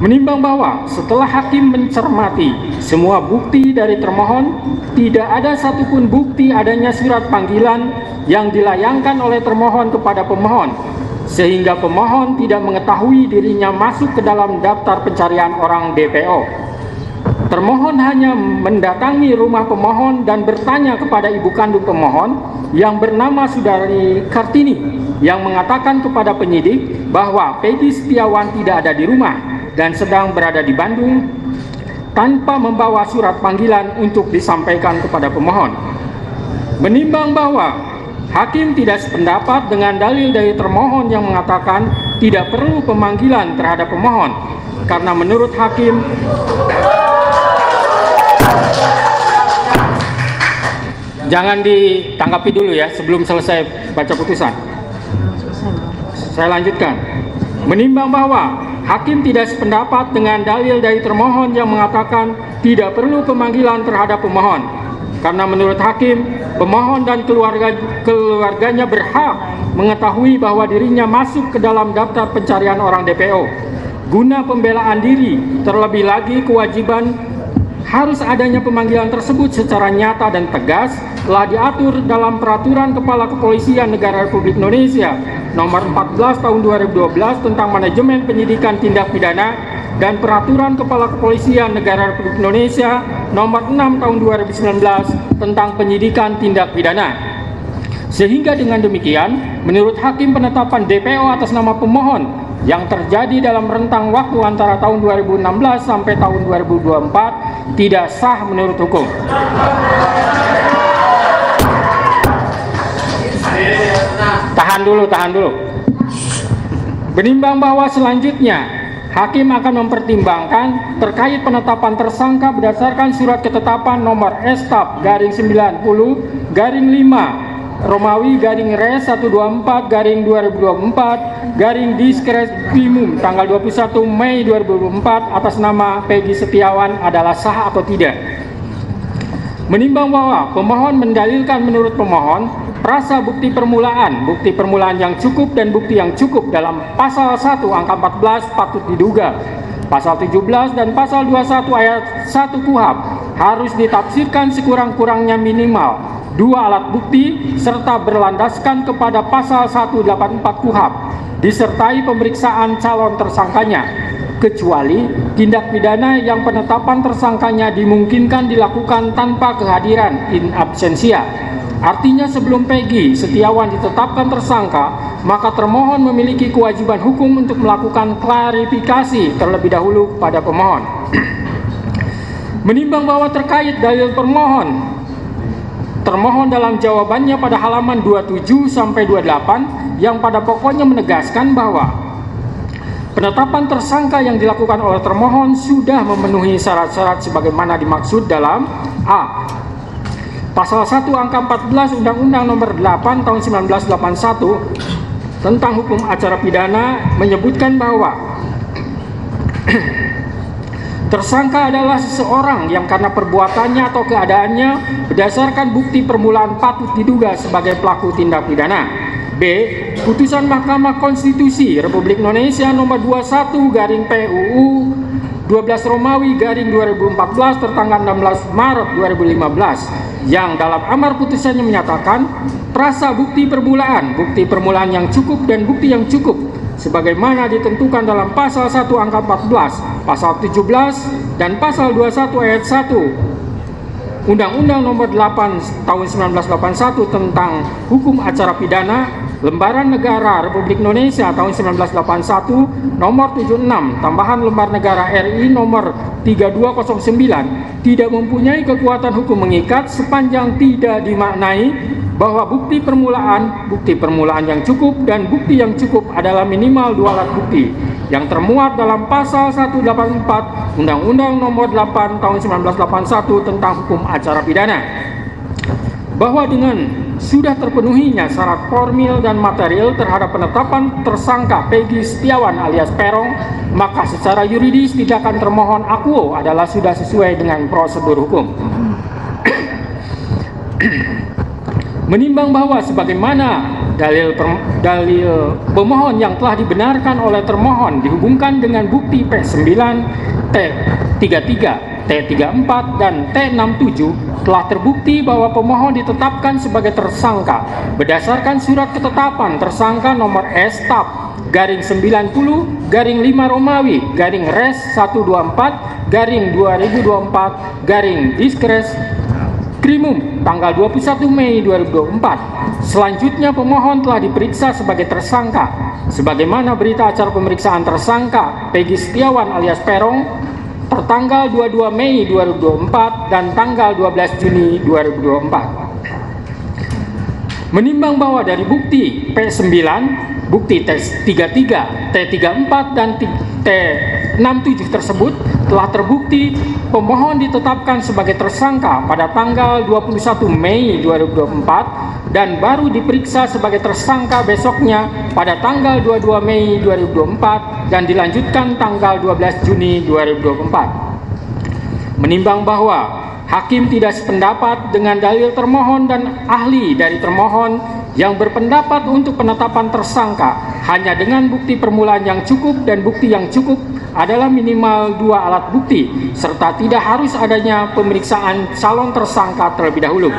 Menimbang bahwa setelah hakim mencermati semua bukti dari termohon, tidak ada satupun bukti adanya surat panggilan yang dilayangkan oleh termohon kepada pemohon, sehingga pemohon tidak mengetahui dirinya masuk ke dalam daftar pencarian orang DPO. Termohon hanya mendatangi rumah pemohon dan bertanya kepada ibu kandung pemohon yang bernama Saudari Kartini, yang mengatakan kepada penyidik bahwa Peggy Setiawan tidak ada di rumah dan sedang berada di Bandung, tanpa membawa surat panggilan untuk disampaikan kepada pemohon. Menimbang bahwa hakim tidak sependapat dengan dalil dari termohon yang mengatakan tidak perlu pemanggilan terhadap pemohon, karena menurut hakim jangan ditanggapi dulu ya sebelum selesai baca putusan. Saya lanjutkan. Menimbang bahwa hakim tidak sependapat dengan dalil dari termohon yang mengatakan tidak perlu pemanggilan terhadap pemohon, karena menurut hakim, pemohon dan keluarganya berhak mengetahui bahwa dirinya masuk ke dalam daftar pencarian orang DPO. Guna pembelaan diri, terlebih lagi kewajiban harus adanya pemanggilan tersebut secara nyata dan tegas telah diatur dalam Peraturan Kepala Kepolisian Negara Republik Indonesia Nomor 14 Tahun 2012 tentang Manajemen Penyidikan Tindak Pidana dan Peraturan Kepala Kepolisian Negara Republik Indonesia Nomor 6 Tahun 2019 tentang Penyidikan Tindak Pidana. Sehingga dengan demikian, menurut hakim penetapan DPO atas nama pemohon yang terjadi dalam rentang waktu antara tahun 2016 sampai tahun 2024 tidak sah menurut hukum. Tahan dulu. Menimbang bahwa selanjutnya hakim akan mempertimbangkan terkait penetapan tersangka berdasarkan surat ketetapan nomor Estap garing 90 garing 5 Romawi garing Res 124 garing 2024 garing Diskrimum tanggal 21 Mei 2024 atas nama Peggy Setiawan adalah sah atau tidak. Menimbang bahwa pemohon mendalilkan menurut pemohon prasa bukti permulaan yang cukup dan bukti yang cukup dalam pasal 1 angka 14 patut diduga, pasal 17 dan pasal 21 ayat 1 KUHP harus ditafsirkan sekurang-kurangnya minimal 2 alat bukti serta berlandaskan kepada pasal 184 KUHP disertai pemeriksaan calon tersangkanya, kecuali tindak pidana yang penetapan tersangkanya dimungkinkan dilakukan tanpa kehadiran in absentia. Artinya sebelum Peggy Setiawan ditetapkan tersangka, maka termohon memiliki kewajiban hukum untuk melakukan klarifikasi terlebih dahulu kepada pemohon. Menimbang bahwa terkait dalil termohon dalam jawabannya pada halaman 27 sampai 28 yang pada pokoknya menegaskan bahwa penetapan tersangka yang dilakukan oleh termohon sudah memenuhi syarat-syarat sebagaimana dimaksud dalam A. Pasal 1 angka 14 Undang-Undang Nomor 8 Tahun 1981 tentang Hukum Acara Pidana menyebutkan bahwa tersangka adalah seseorang yang karena perbuatannya atau keadaannya berdasarkan bukti permulaan patut diduga sebagai pelaku tindak pidana. B. Putusan Mahkamah Konstitusi Republik Indonesia Nomor 21 garing PUU 12 Romawi garing 2014 tertanggal 16 Maret 2015 yang dalam amar putusannya menyatakan prasa bukti permulaan yang cukup dan bukti yang cukup sebagaimana ditentukan dalam pasal 1 angka 14, pasal 17 dan pasal 21 ayat 1 Undang-Undang Nomor 8 Tahun 1981 tentang Hukum Acara Pidana, Lembaran Negara Republik Indonesia tahun 1981 nomor 76 tambahan Lembar Negara RI nomor 3209 tidak mempunyai kekuatan hukum mengikat sepanjang tidak dimaknai bahwa bukti permulaan yang cukup dan bukti yang cukup adalah minimal 2 alat bukti yang termuat dalam pasal 184 Undang-Undang Nomor 8 Tahun 1981 tentang Hukum Acara Pidana, bahwa dengan sudah terpenuhinya syarat formil dan material terhadap penetapan tersangka Peggy Setiawan alias Peron, maka secara yuridis tindakan termohon akuo adalah sudah sesuai dengan prosedur hukum. Menimbang bahwa sebagaimana dalil pemohon yang telah dibenarkan oleh termohon dihubungkan dengan bukti P9, T33, T34, dan T67 telah terbukti bahwa pemohon ditetapkan sebagai tersangka berdasarkan surat ketetapan tersangka nomor S/90/5 Romawi res 124 2024 Diskres Krimum tanggal 21 Mei 2024. Selanjutnya pemohon telah diperiksa sebagai tersangka sebagaimana berita acara pemeriksaan tersangka Peggy Setiawan alias Peron tertanggal 22 Mei 2024 dan tanggal 12 Juni 2024. Menimbang bahwa dari bukti P9, bukti T33, T34, dan T67 tersebut telah terbukti pemohon ditetapkan sebagai tersangka pada tanggal 21 Mei 2024 dan baru diperiksa sebagai tersangka besoknya pada tanggal 22 Mei 2024 dan dilanjutkan tanggal 12 Juni 2024. Menimbang bahwa hakim tidak sependapat dengan dalil termohon dan ahli dari termohon yang berpendapat untuk penetapan tersangka hanya dengan bukti permulaan yang cukup dan bukti yang cukup adalah minimal 2 alat bukti serta tidak harus adanya pemeriksaan calon tersangka terlebih dahulu.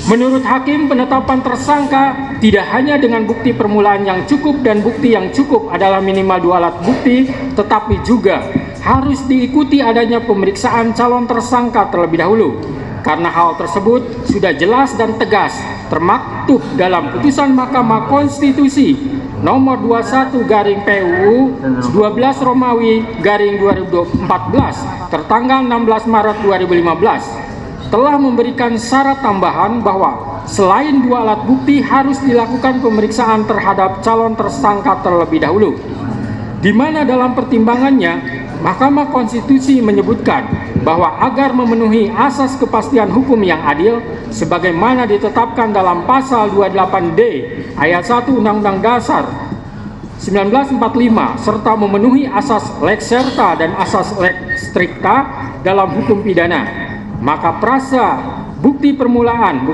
Menurut hakim, penetapan tersangka tidak hanya dengan bukti permulaan yang cukup dan bukti yang cukup adalah minimal 2 alat bukti, tetapi juga harus diikuti adanya pemeriksaan calon tersangka terlebih dahulu. Karena hal tersebut sudah jelas dan tegas termaktub dalam putusan Mahkamah Konstitusi nomor 21/PUU 12 Romawi /2014 tertanggal 16 Maret 2015 telah memberikan syarat tambahan bahwa selain 2 alat bukti harus dilakukan pemeriksaan terhadap calon tersangka terlebih dahulu, di mana dalam pertimbangannya Mahkamah Konstitusi menyebutkan bahwa agar memenuhi asas kepastian hukum yang adil sebagaimana ditetapkan dalam pasal 28D ayat 1 Undang-Undang Dasar 1945 serta memenuhi asas lex serta dan asas lex stricta dalam hukum pidana, maka prasa bukti permulaan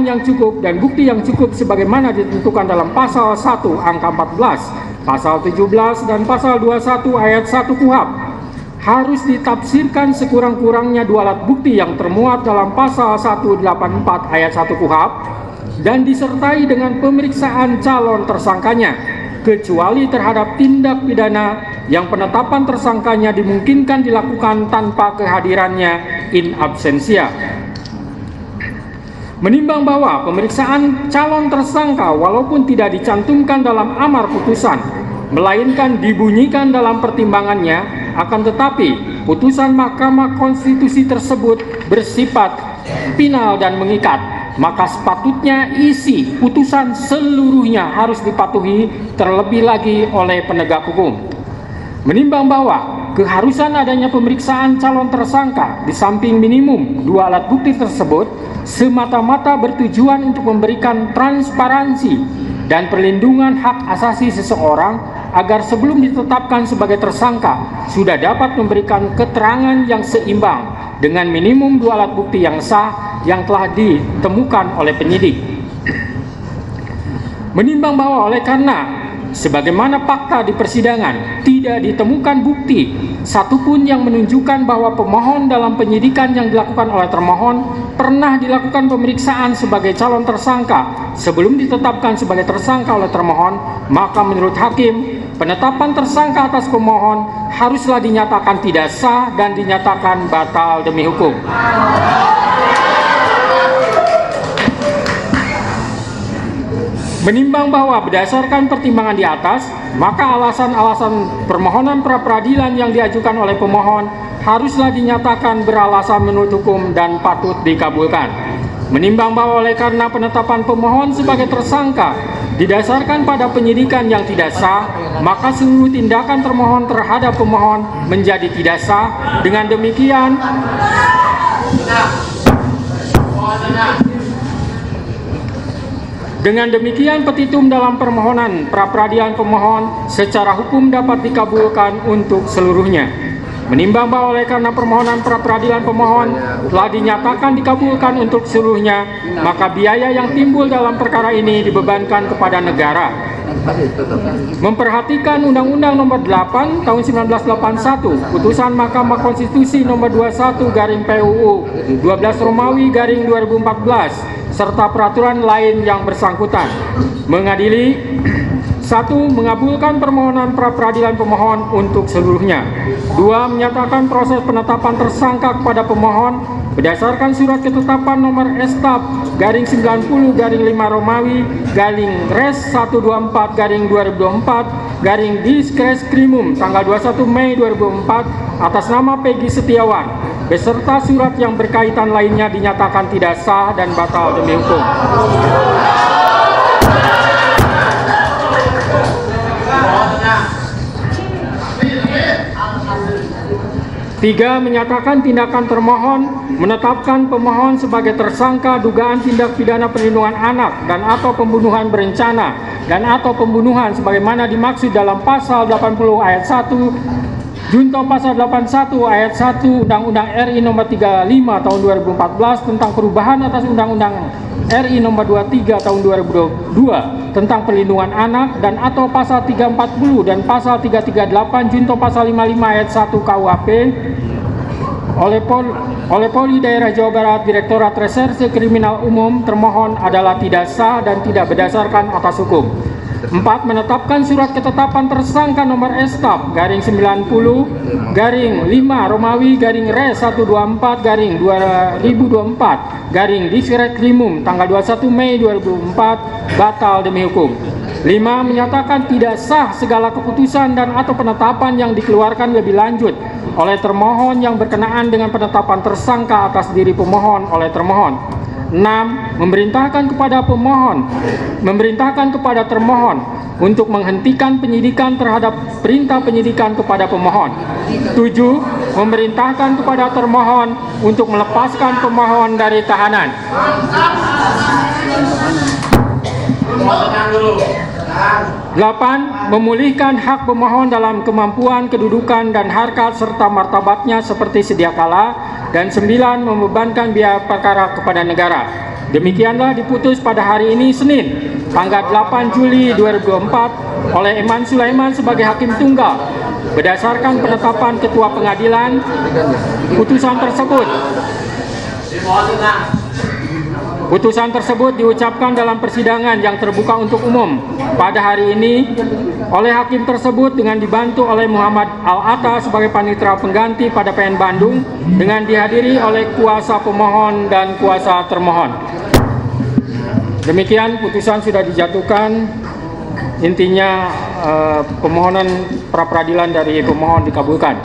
yang cukup dan bukti yang cukup sebagaimana ditentukan dalam pasal 1 angka 14, pasal 17 dan pasal 21 ayat 1 KUHP harus ditafsirkan sekurang-kurangnya 2 alat bukti yang termuat dalam pasal 184 ayat 1 KUHP dan disertai dengan pemeriksaan calon tersangkanya, kecuali terhadap tindak pidana yang penetapan tersangkanya dimungkinkan dilakukan tanpa kehadirannya in absentia. Menimbang bahwa pemeriksaan calon tersangka walaupun tidak dicantumkan dalam amar putusan, melainkan dibunyikan dalam pertimbangannya, akan tetapi putusan Mahkamah Konstitusi tersebut bersifat final dan mengikat, maka sepatutnya isi putusan seluruhnya harus dipatuhi terlebih lagi oleh penegak hukum. Menimbang bahwa keharusan adanya pemeriksaan calon tersangka di samping minimum 2 alat bukti tersebut semata-mata bertujuan untuk memberikan transparansi dan perlindungan hak asasi seseorang agar sebelum ditetapkan sebagai tersangka sudah dapat memberikan keterangan yang seimbang dengan minimum 2 alat bukti yang sah yang telah ditemukan oleh penyidik. Menimbang bahwa oleh karena sebagaimana fakta di persidangan tidak ditemukan bukti satupun yang menunjukkan bahwa pemohon dalam penyidikan yang dilakukan oleh termohon pernah dilakukan pemeriksaan sebagai calon tersangka sebelum ditetapkan sebagai tersangka oleh termohon, maka menurut hakim penetapan tersangka atas pemohon haruslah dinyatakan tidak sah dan dinyatakan batal demi hukum. Menimbang bahwa berdasarkan pertimbangan di atas, maka alasan-alasan permohonan pra-peradilan yang diajukan oleh pemohon haruslah dinyatakan beralasan menurut hukum dan patut dikabulkan. Menimbang bahwa oleh karena penetapan pemohon sebagai tersangka didasarkan pada penyidikan yang tidak sah, maka seluruh tindakan termohon terhadap pemohon menjadi tidak sah. Dengan demikian petitum dalam permohonan pra-peradilan pemohon secara hukum dapat dikabulkan untuk seluruhnya. Menimbang bahwa oleh karena permohonan pra-peradilan pemohon telah dinyatakan dikabulkan untuk seluruhnya, maka biaya yang timbul dalam perkara ini dibebankan kepada negara. Memperhatikan Undang-Undang Nomor 8 Tahun 1981, Putusan Mahkamah Konstitusi Nomor 21/PUU 12 Romawi /2014 serta peraturan lain yang bersangkutan. Mengadili 1. Mengabulkan permohonan pra-peradilan pemohon untuk seluruhnya. 2. Menyatakan proses penetapan tersangka kepada pemohon berdasarkan surat ketetapan nomor S/90/5 Romawi /Res 124/2024 Diskreskrimum tanggal 21 Mei 2004 atas nama Peggy Setiawan beserta surat yang berkaitan lainnya dinyatakan tidak sah dan batal demi hukum. 3. Menyatakan tindakan termohon menetapkan pemohon sebagai tersangka dugaan tindak pidana perlindungan anak dan atau pembunuhan berencana dan atau pembunuhan sebagaimana dimaksud dalam pasal 80 ayat 1 junto pasal 81 ayat 1 Undang-Undang RI Nomor 35 Tahun 2014 tentang perubahan atas Undang-Undang RI Nomor 23 Tahun 2002 tentang perlindungan anak dan atau pasal 340 dan pasal 338 junto pasal 55 ayat 1 KUHP oleh Polri Daerah Jawa Barat Direktorat Reserse Kriminal Umum termohon adalah tidak sah dan tidak berdasarkan atas hukum. 4. Menetapkan surat ketetapan tersangka nomor S/90/5 Romawi /Res 124/2024 Diskreskrimum tanggal 21 Mei 2004 batal demi hukum. 5. Menyatakan tidak sah segala keputusan dan atau penetapan yang dikeluarkan lebih lanjut oleh termohon yang berkenaan dengan penetapan tersangka atas diri pemohon oleh termohon. 6. Memerintahkan kepada termohon untuk menghentikan penyidikan terhadap perintah penyidikan kepada pemohon. 7. Memerintahkan kepada termohon untuk melepaskan pemohon dari tahanan. 8. Memulihkan hak pemohon dalam kemampuan, kedudukan, dan harkat serta martabatnya seperti sedia kala. Dan 9. Membebankan biaya perkara kepada negara. Demikianlah diputus pada hari ini Senin, tanggal 8 Juli 2024 oleh Eman Sulaiman sebagai Hakim Tunggal. Berdasarkan penetapan Ketua Pengadilan, putusan tersebut diucapkan dalam persidangan yang terbuka untuk umum pada hari ini oleh hakim tersebut dengan dibantu oleh Muhammad Al-Atta sebagai panitera pengganti pada PN Bandung dengan dihadiri oleh kuasa pemohon dan kuasa termohon. Demikian putusan sudah dijatuhkan. Intinya permohonan pra-peradilan dari pemohon dikabulkan.